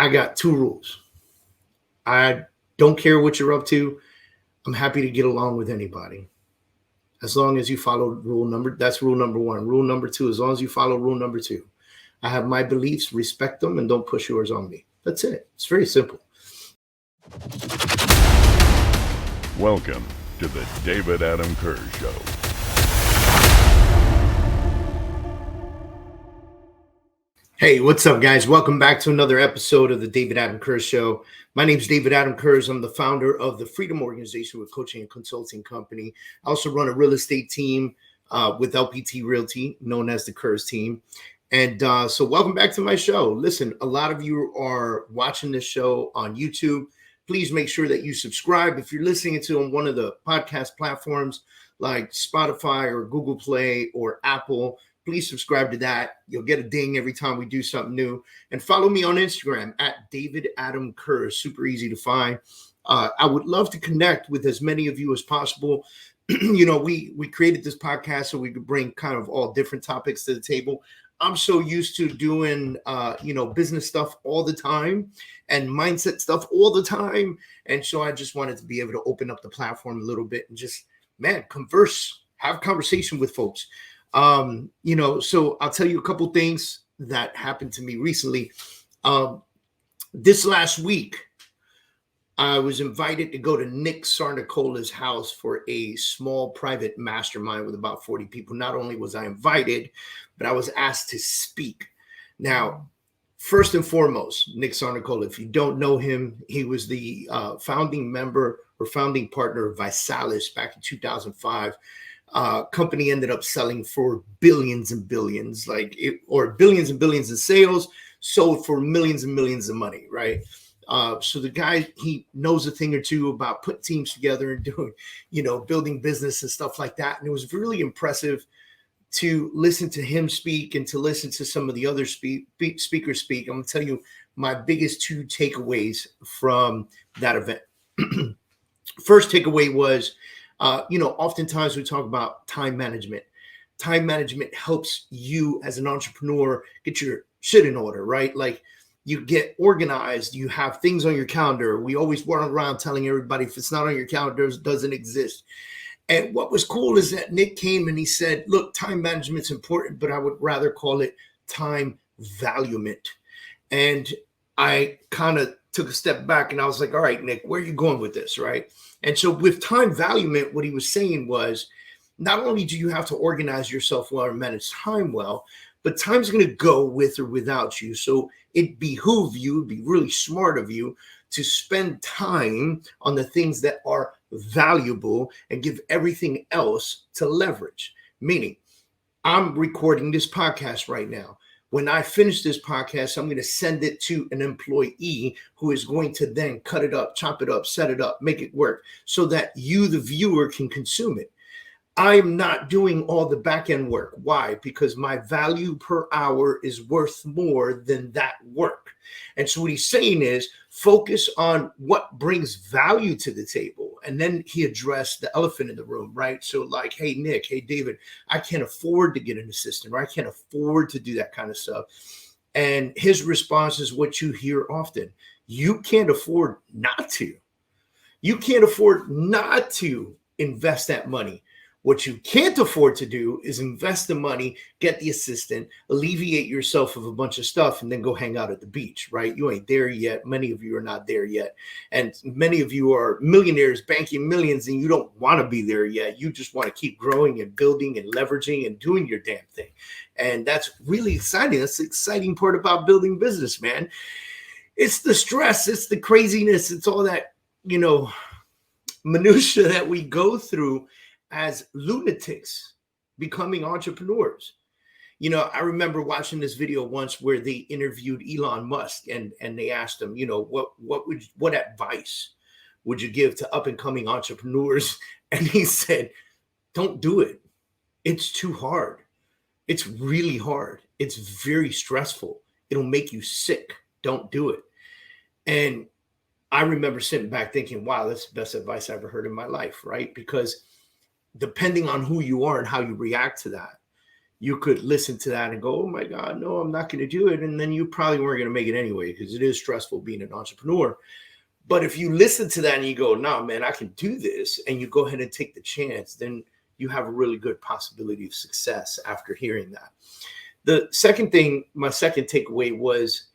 I got two rules. I don't care what you're up to. I'm happy to get along with anybody. As long as you follow that's rule number one. Rule number two, as long as you follow rule number two. I have my beliefs, respect them, and don't push yours on me. That's it. It's very simple. Welcome to the David Adam Kurz Show. Hey, what's up, guys? Welcome back to another episode of the David Adam Kurz Show. My name is David Adam Kurz. I'm the founder of the Freedom Organization with coaching and consulting company. I also run a real estate team with LPT Realty, known as the Kurz team. And so welcome back to my show. Listen, a lot of you are watching this show on YouTube. Please make sure that you subscribe. If you're listening to on one of the podcast platforms like Spotify or Google Play or Apple, please subscribe to that. You'll get a ding every time we do something new. And follow me on Instagram at David Adam Kurz. Super easy to find. I would love to connect with as many of you as possible. You know, we created this podcast so we could bring kind of all different topics to the table. I'm so used to doing, business stuff all the time and mindset stuff all the time. And so I just wanted to be able to open up the platform a little bit and just, have conversation with folks. So I'll tell you a couple things that happened to me recently. This last week, I was invited to go to Nick Sarnicola's house for a small private mastermind with about 40 people. Not only was I invited, but I was asked to speak. Now, first and foremost, Nick Sarnicola, if you don't know him, he was the founding member or founding partner of Visalis back in 2005. Company ended up selling for billions and billions, billions and billions in sales, sold for millions and millions of money, right? So the guy, he knows a thing or two about putting teams together and doing, building business and stuff like that. And it was really impressive to listen to him speak and to listen to some of the other speakers speak. I'm going to tell you my biggest two takeaways from that event. First takeaway was, oftentimes we talk about time management. Time management helps you as an entrepreneur get your shit in order, right? Like you get organized, you have things on your calendar. We always run around telling everybody if it's not on your calendar, it doesn't exist. And what was cool is that Nick came and he said, look, time management's important, but I would rather call it time valuement. And I kind of took a step back and I was like, all right, Nick, where are you going with this, right? And so with time valuement, what he was saying was, not only do you have to organize yourself well and manage time well, but time's going to go with or without you. So it behoove you, it'd be really smart of you to spend time on the things that are valuable and give everything else to leverage. Meaning, I'm recording this podcast right now. When I finish this podcast, I'm going to send it to an employee who is going to then cut it up, chop it up, set it up, make it work so that you, the viewer, can consume it. I'm not doing all the back end work. Why? Because my value per hour is worth more than that work. And so what he's saying is focus on what brings value to the table. And then he addressed the elephant in the room, right? So like, hey, Nick, hey, David, I can't afford to get an assistant, right? I can't afford to do that kind of stuff. And his response is what you hear often. You can't afford not to. You can't afford not to invest that money. What you can't afford to do is invest the money, get the assistant, alleviate yourself of a bunch of stuff, and then go hang out at the beach, right? You ain't there yet. Many of you are not there yet. And many of you are millionaires banking millions, and you don't want to be there yet. You just want to keep growing and building and leveraging and doing your damn thing. And that's really exciting. That's the exciting part about building business, man. It's the stress. It's the craziness. It's all that, minutia that we go through as lunatics becoming entrepreneurs. I remember watching this video once where they interviewed Elon Musk and they asked him, what advice would you give to up and coming entrepreneurs? And he said, don't do it. It's too hard. It's really hard. It's very stressful. It'll make you sick. Don't do it. And I remember sitting back thinking, wow, that's the best advice I ever heard in my life, right? Because depending on who you are and how you react to that, you could listen to that and go, oh my God, no, I'm not going to do it. And then you probably weren't going to make it anyway, because it is stressful being an entrepreneur. But if you listen to that and you go, nah, man, I can do this, and you go ahead and take the chance, then you have a really good possibility of success after hearing that. The second thing, my second takeaway was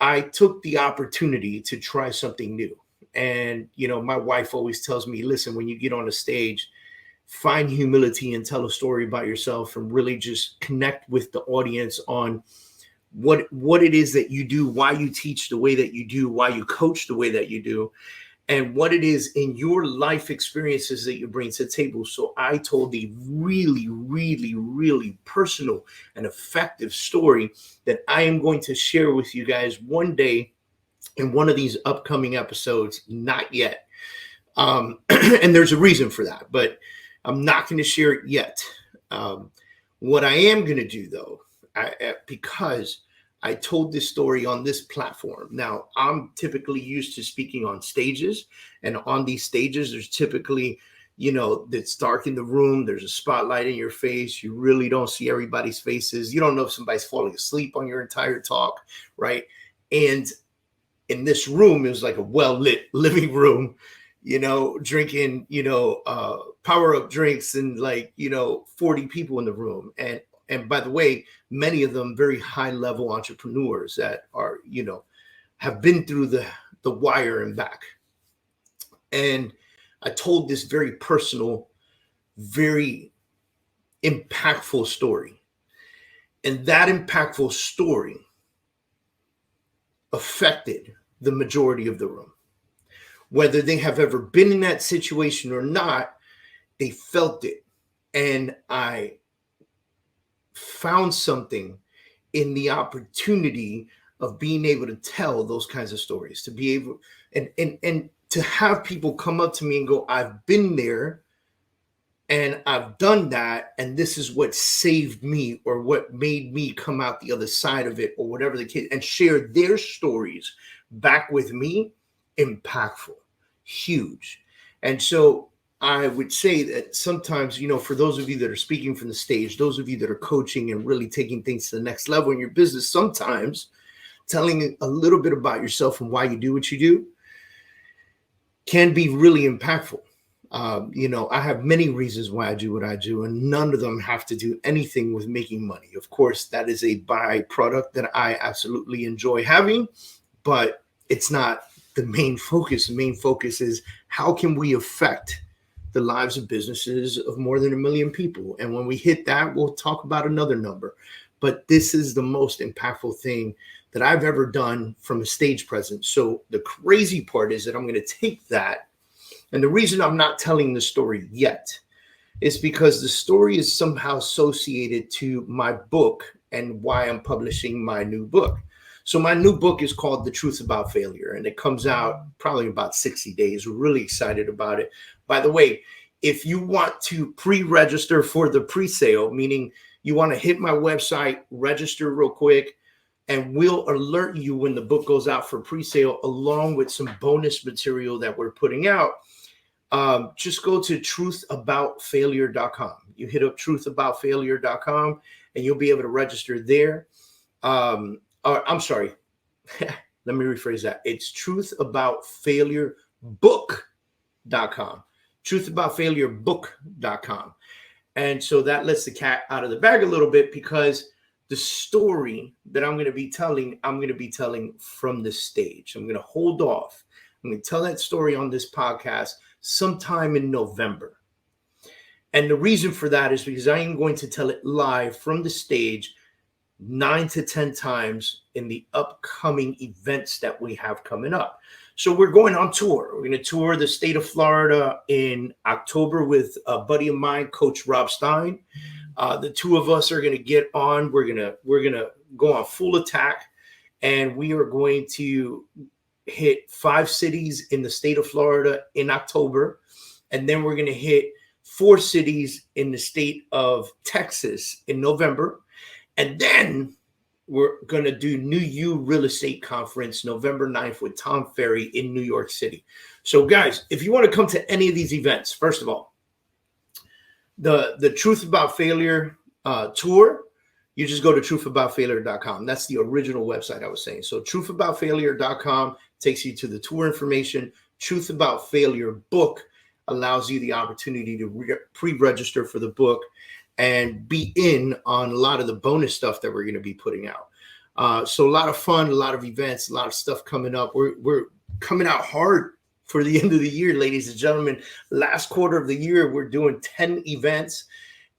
I took the opportunity to try something new. And, my wife always tells me, listen, when you get on a stage, find humility and tell a story about yourself, and really just connect with the audience on what it is that you do, why you teach the way that you do, why you coach the way that you do, and what it is in your life experiences that you bring to the table. So I told a really, really, really personal and effective story that I am going to share with you guys one day in one of these upcoming episodes. Not yet. And there's a reason for that, but I'm not going to share it yet. What I am going to do, though, because I told this story on this platform. Now, I'm typically used to speaking on stages, and on these stages, there's typically, it's dark in the room. There's a spotlight in your face. You really don't see everybody's faces. You don't know if somebody's falling asleep on your entire talk, right? And in this room, it was like a well-lit living room, drinking, power-up drinks, and 40 people in the room. And by the way, many of them very high-level entrepreneurs that are, have been through the wire and back. And I told this very personal, very impactful story. And that impactful story affected the majority of the room. Whether they have ever been in that situation or not, they felt it. And I found something in the opportunity of being able to tell those kinds of stories, to be able and to have people come up to me and go, I've been there and I've done that, and this is what saved me, or what made me come out the other side of it, or whatever the case, and share their stories back with me. Impactful, huge. And so I would say that sometimes, for those of you that are speaking from the stage, those of you that are coaching and really taking things to the next level in your business, sometimes telling a little bit about yourself and why you do what you do can be really impactful. I have many reasons why I do what I do, and none of them have to do anything with making money. Of course, that is a byproduct that I absolutely enjoy having, but it's not the main focus. The main focus is, how can we affect the lives of businesses of more than 1 million people? And when we hit that, we'll talk about another number. But this is the most impactful thing that I've ever done from a stage presence. So the crazy part is that I'm going to take that. And the reason I'm not telling the story yet is because the story is somehow associated to my book and why I'm publishing my new book. So my new book is called The Truth About Failure, and it comes out probably in about 60 days. We're really excited about it. By the way, if you want to pre-register for the pre-sale, meaning you want to hit my website, register real quick, and we'll alert you when the book goes out for pre-sale, along with some bonus material that we're putting out. Just go to truthaboutfailure.com. You hit up truthaboutfailure.com, and you'll be able to register there. I'm sorry. Let me rephrase that. It's truthaboutfailurebook.com. Truthaboutfailurebook.com. And so that lets the cat out of the bag a little bit, because the story that I'm going to be telling from the stage. I'm going to hold off. I'm going to tell that story on this podcast sometime in November. And the reason for that is because I am going to tell it live from the stage 9 to 10 times in the upcoming events that we have coming up. So we're going on tour. We're going to tour the state of Florida in October with a buddy of mine, Coach Rob Stein. The two of us are going to get on. We're going to go on full attack, and we are going to hit 5 cities in the state of Florida in October, and then we're going to hit 4 cities in the state of Texas in November. And then we're going to do New You Real Estate Conference November 9th with Tom Ferry in New York City. So guys, if you want to come to any of these events, first of all, the Truth About Failure tour, you just go to truthaboutfailure.com. That's the original website I was saying. So truthaboutfailure.com takes you to the tour information. Truth About Failure book allows you the opportunity to pre-register for the book and be in on a lot of the bonus stuff that we're going to be putting out. So a lot of fun, a lot of events, a lot of stuff coming up. We're coming out hard for the end of the year, ladies and gentlemen. Last quarter of the year, we're doing 10 events.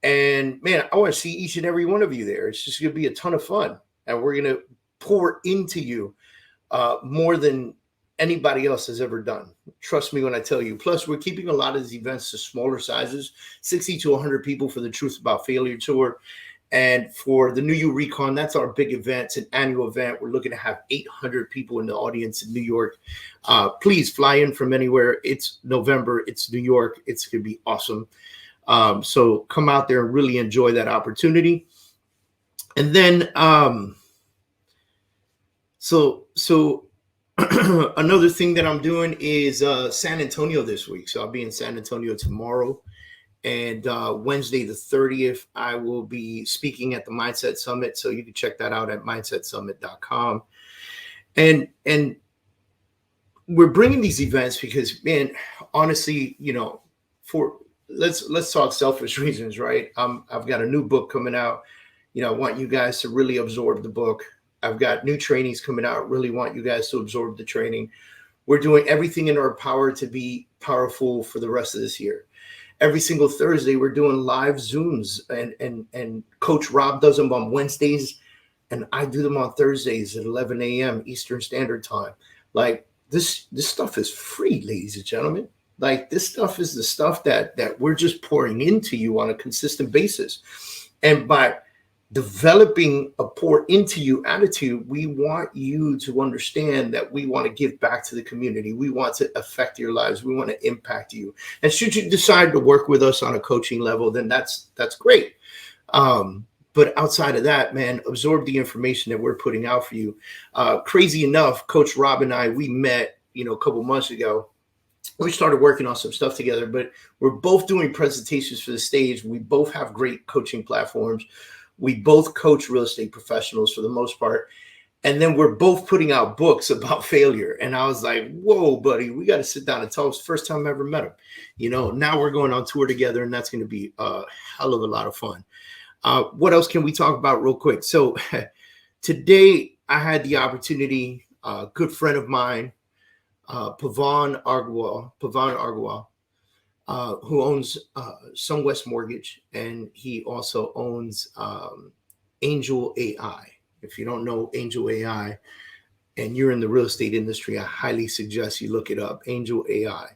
And man, I want to see each and every one of you there. It's just going to be a ton of fun. And we're going to pour into you more than anybody else has ever done. Trust me when I tell you. Plus, we're keeping a lot of these events to smaller sizes, 60 to 100 people for the Truth About Failure tour. And for the New You Recon, that's our big event. It's an annual event. We're looking to have 800 people in the audience in New York. Please fly in from anywhere. It's November. It's New York. It's going to be awesome. So come out there and really enjoy that opportunity. And then, so another thing that I'm doing is San Antonio this week. So I'll be in San Antonio tomorrow. And Wednesday, the 30th, I will be speaking at the Mindset Summit. So you can check that out at mindsetsummit.com. And we're bringing these events because, man, honestly, let's talk selfish reasons, right? I've got a new book coming out. I want you guys to really absorb the book. I've got new trainings coming out. Really want you guys to absorb the training. We're doing everything in our power to be powerful for the rest of this year. Every single Thursday, we're doing live Zooms, and Coach Rob does them on Wednesdays, and I do them on Thursdays at 11 a.m. Eastern Standard Time. Like this stuff is free, ladies and gentlemen. Like this stuff is the stuff that we're just pouring into you on a consistent basis. And by developing a pour into you attitude, we want you to understand that we want to give back to the community. We want to affect your lives. We want to impact you. And should you decide to work with us on a coaching level, then that's great. But outside of that, man, absorb the information that we're putting out for you. Crazy enough, Coach Rob and I, we met, a couple months ago. We started working on some stuff together, but we're both doing presentations for the stage. We both have great coaching platforms. We both coach real estate professionals for the most part. And then we're both putting out books about failure. And I was like, whoa, buddy, we got to sit down and talk. It's the first time I ever met him. Now we're going on tour together, and that's going to be a hell of a lot of fun. What else can we talk about real quick? So today I had the opportunity, a good friend of mine, Pavan Argwal, who owns SunWest Mortgage, and he also owns Angel AI. If you don't know Angel AI and you're in the real estate industry, I highly suggest you look it up, Angel AI.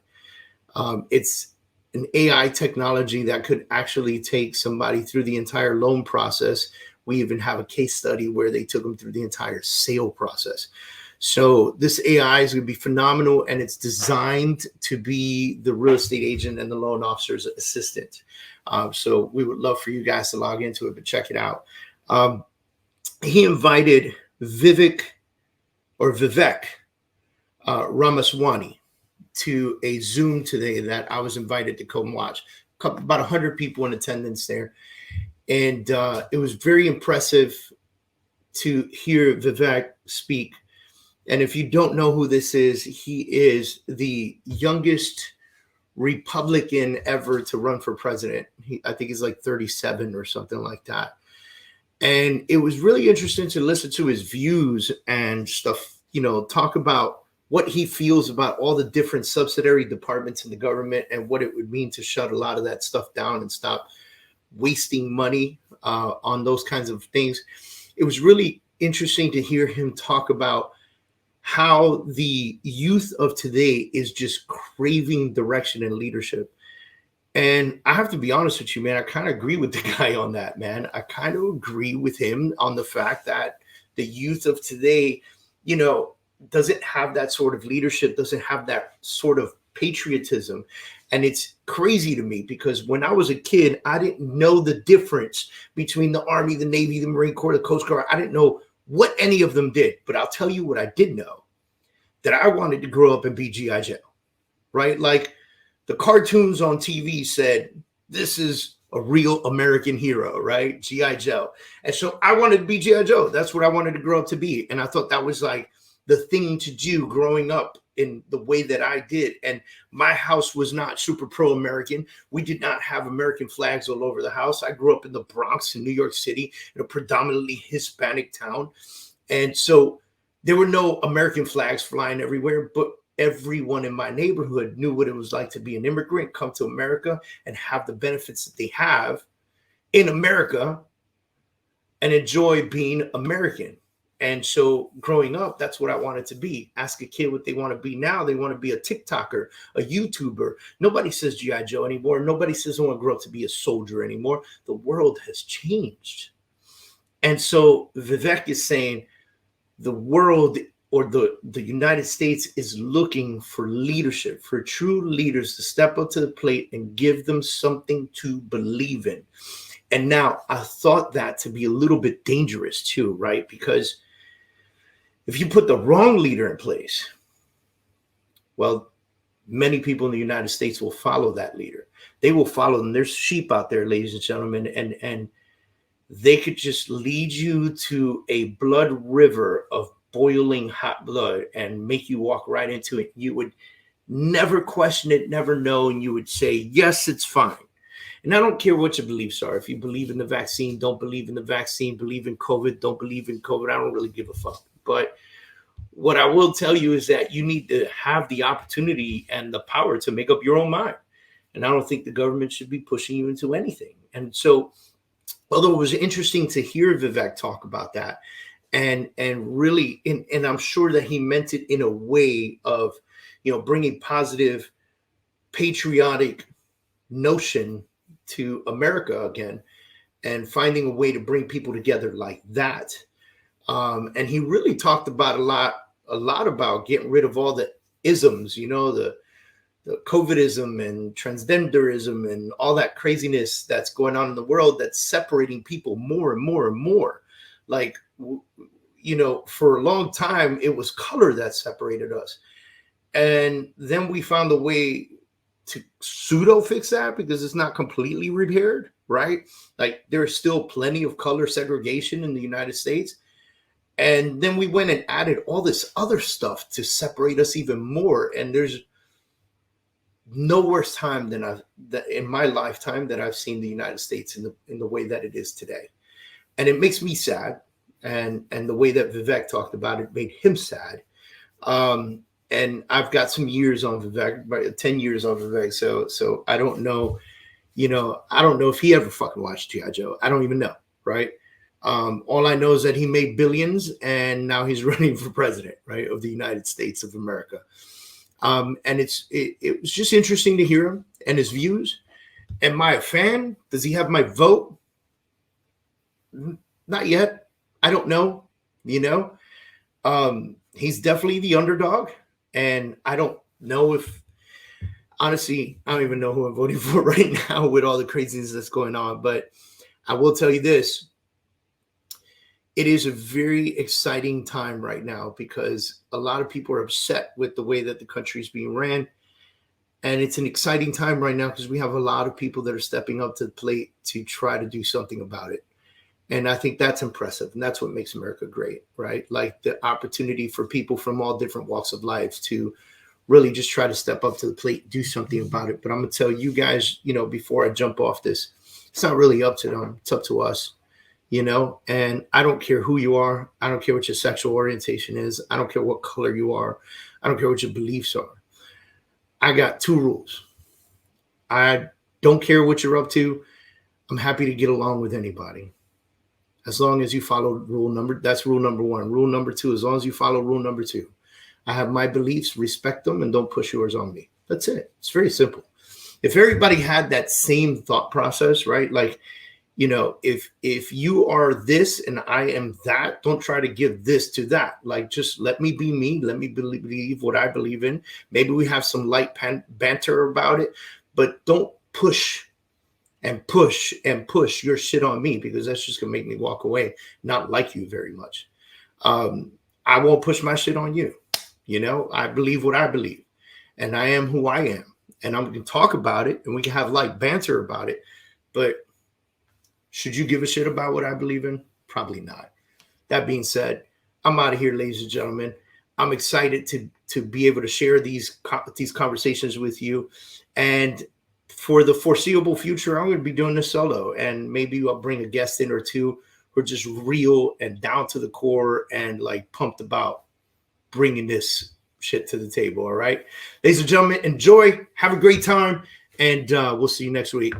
It's an AI technology that could actually take somebody through the entire loan process. We even have a case study where they took them through the entire sale process. So this AI is going to be phenomenal, and it's designed to be the real estate agent and the loan officer's assistant. So we would love for you guys to log into it, but check it out. He invited Vivek Ramaswamy to a Zoom today that I was invited to come watch. About 100 people in attendance there. And it was very impressive to hear Vivek speak. And if you don't know who this is, he is the youngest Republican ever to run for president. I think he's like 37 or something like that. And it was really interesting to listen to his views and stuff, talk about what he feels about all the different subsidiary departments in the government and what it would mean to shut a lot of that stuff down and stop wasting money on those kinds of things. It was really interesting to hear him talk about how the youth of today is just craving direction and leadership. And I have to be honest with you, man, I kind of agree with the guy on that, man. I kind of agree with him on the fact that the youth of today, doesn't have that sort of leadership, doesn't have that sort of patriotism. And it's crazy to me because when I was a kid, I didn't know the difference between the Army, the Navy, the Marine Corps, the Coast Guard. I didn't know what any of them did. But I'll tell you what I did know, that I wanted to grow up and be G.I. Joe, right? Like the cartoons on TV said, this is a real American hero, right? G.I. Joe. And so I wanted to be G.I. Joe. That's what I wanted to grow up to be. And I thought that was like the thing to do growing up in the way that I did. And my house was not super pro-American. We did not have American flags all over the house. I grew up in the Bronx in New York City, in a predominantly Hispanic town. And so there were no American flags flying everywhere, but everyone in my neighborhood knew what it was like to be an immigrant, come to America and have the benefits that they have in America and enjoy being American. And so growing up, that's what I wanted to be. Ask a kid what they want to be now. They want to be a TikToker, a YouTuber. Nobody says G.I. Joe anymore. Nobody says I want to grow up to be a soldier anymore. The world has changed. And so Vivek is saying the world or the United States is looking for leadership, for true leaders to step up to the plate and give them something to believe in. And now I thought that to be a little bit dangerous too, right? Because if you put the wrong leader in place, well, many people in the United States will follow that leader. They will follow them. There's sheep out there, ladies and gentlemen, and they could just lead you to a blood river of boiling hot blood and make you walk right into it. You would never question it, never know, and you would say, yes, it's fine. And I don't care what your beliefs are. If you believe in the vaccine, don't believe in the vaccine, believe in COVID, don't believe in COVID. I don't really give a fuck. But what I will tell you is that you need to have the opportunity and the power to make up your own mind. And I don't think the government should be pushing you into anything. And so, although it was interesting to hear Vivek talk about that, and really, and I'm sure that he meant it in a way of, bringing positive, patriotic notion to America again, and finding a way to bring people together like that. And he really talked about a lot about getting rid of all the isms, the COVIDism and transgenderism and all that craziness that's going on in the world that's separating people more and more and more. Like, for a long time, it was color that separated us. And then we found a way to pseudo fix that because it's not completely repaired, right? Like, there's still plenty of color segregation in the United States. And then we went and added all this other stuff to separate us even more. And there's no worse time than in my lifetime that I've seen the United States in the way that it is today. And it makes me sad. And the way that Vivek talked about it made him sad. And I've got some years on Vivek, about 10 years on Vivek. So I don't know, I don't know if he ever fucking watched G.I. Joe. I don't even know, right? All I know is that he made billions and now he's running for president, right, of the United States of America. And it was just interesting to hear him and his views. Am I a fan? Does he have my vote? Not yet. I don't know, he's definitely the underdog. And I don't know if, honestly, I don't even know who I'm voting for right now with all the craziness that's going on. But I will tell you this. It is a very exciting time right now because a lot of people are upset with the way that the country is being ran. And it's an exciting time right now because we have a lot of people that are stepping up to the plate to try to do something about it. And I think that's impressive. And that's what makes America great, right? Like the opportunity for people from all different walks of life to really just try to step up to the plate, do something about it. But I'm going to tell you guys, before I jump off this, it's not really up to them. It's up to us, and I don't care who you are. I don't care what your sexual orientation is. I don't care what color you are. I don't care what your beliefs are. I got two rules. I don't care what you're up to. I'm happy to get along with anybody. As long as you follow that's rule number one. Rule number two, as long as you follow rule number two. I have my beliefs, respect them, and don't push yours on me. That's it. It's very simple. If everybody had that same thought process, right? Like, if you are this and I am that, don't try to give this to that. Like, just let me be me. Let me believe what I believe in. Maybe we have some light banter about it, but don't push and push your shit on me because that's just going to make me walk away, not like you very much. I won't push my shit on you. I believe what I believe and I am who I am and I'm going to talk about it and we can have light banter about it. But should you give a shit about what I believe in? Probably not. That being said, I'm out of here, ladies and gentlemen. I'm excited to be able to share these conversations with you. And for the foreseeable future, I'm going to be doing this solo. And maybe I'll bring a guest in or two who are just real and down to the core and like pumped about bringing this shit to the table. All right. Ladies and gentlemen, enjoy. Have a great time. And we'll see you next week.